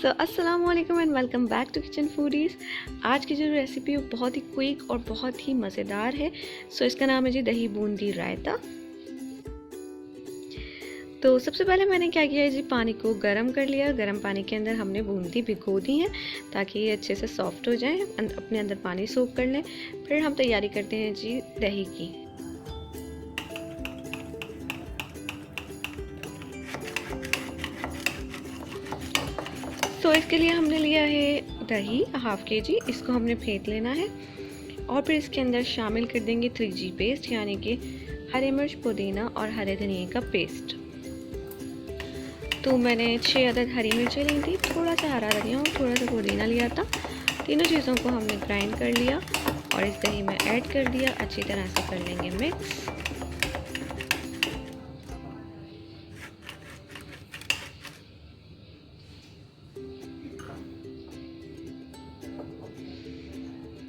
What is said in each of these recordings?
अस्सलाम वालेकुम and welcome back to kitchen foodies. आज की जो रेसिपी है बहुत ही क्विक और बहुत ही मज़ेदार है। इसका नाम है जी दही बूंदी रायता। तो सबसे पहले मैंने क्या किया है जी, पानी को गर्म कर लिया। गर्म पानी के अंदर हमने बूंदी भिगो दी है ताकि ये अच्छे से सॉफ्ट हो जाए, अपने अंदर पानी सोख कर लें। फिर हम तैयारी करते हैं जी दही की। इसके लिए हमने लिया है दही हाफ केजी। इसको हमने फेंट लेना है और फिर इसके अंदर शामिल कर देंगे 3G पेस्ट, यानी कि हरी मिर्च, पुदीना और हरे धनिए का पेस्ट। तो मैंने 6 अदद हरी मिर्चें ली थी, थोड़ा सा हरा धनिया और थोड़ा सा पुदीना लिया था। तीनों चीज़ों को हमने ग्राइंड कर लिया और इस दही में ऐड कर दिया। अच्छी तरह से कर लेंगे मिक्स।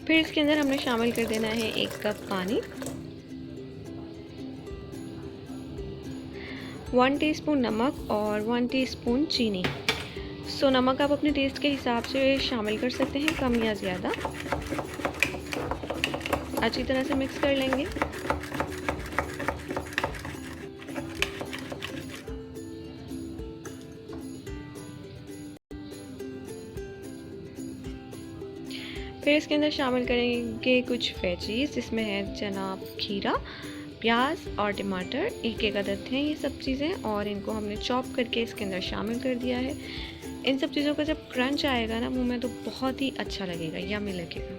फिर इसके अंदर हमने शामिल कर देना है 1 कप पानी, 1 टीस्पून नमक और 1 टीस्पून चीनी। नमक आप अपने टेस्ट के हिसाब से शामिल कर सकते हैं, कम या ज़्यादा। अच्छी तरह से मिक्स कर लेंगे। फिर इसके अंदर शामिल करेंगे कुछ वेजीज, जिसमें है चना, खीरा, प्याज और टमाटर। 1 अदद हैं ये सब चीज़ें, और इनको हमने चॉप करके इसके अंदर शामिल कर दिया है। इन सब चीज़ों का जब क्रंच आएगा ना मुंह में, तो बहुत ही अच्छा लगेगा, यम्मी लगेगा।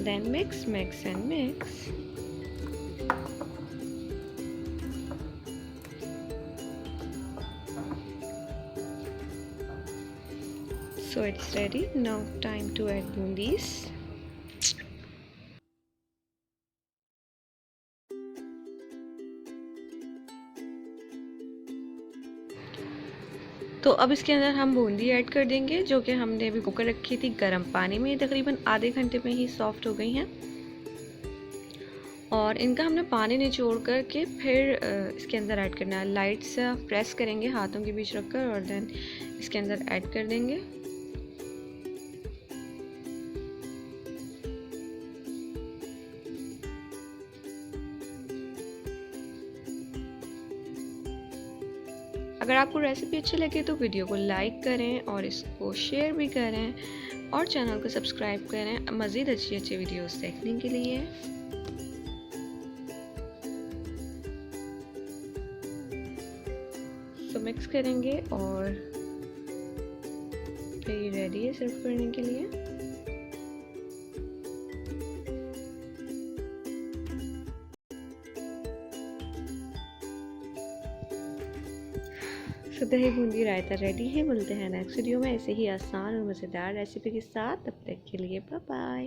Then mix and mix. So it's ready. Now time to add bundis. तो अब इसके अंदर हम बूंदी ऐड कर देंगे, जो कि हमने अभी भिगो रखी थी गर्म पानी में। तकरीबन आधे घंटे में ही सॉफ्ट हो गई हैं और इनका हमने पानी निचोड़ कर के फिर इसके अंदर ऐड करना है। लाइट सा प्रेस करेंगे हाथों के बीच रखकर और देन इसके अंदर ऐड कर देंगे। अगर आपको रेसिपी अच्छी लगे तो वीडियो को लाइक करें और इसको शेयर भी करें और चैनल को सब्सक्राइब करें मज़ीद अच्छी वीडियोस देखने के लिए। मिक्स करेंगे और फिर ये रेडी है सर्व करने के लिए। दही बूंदी रायता रेडी है। मिलते हैं नेक्स्ट वीडियो में ऐसे ही आसान और मज़ेदार रेसिपी के साथ। तब तक के लिए बाय बाय।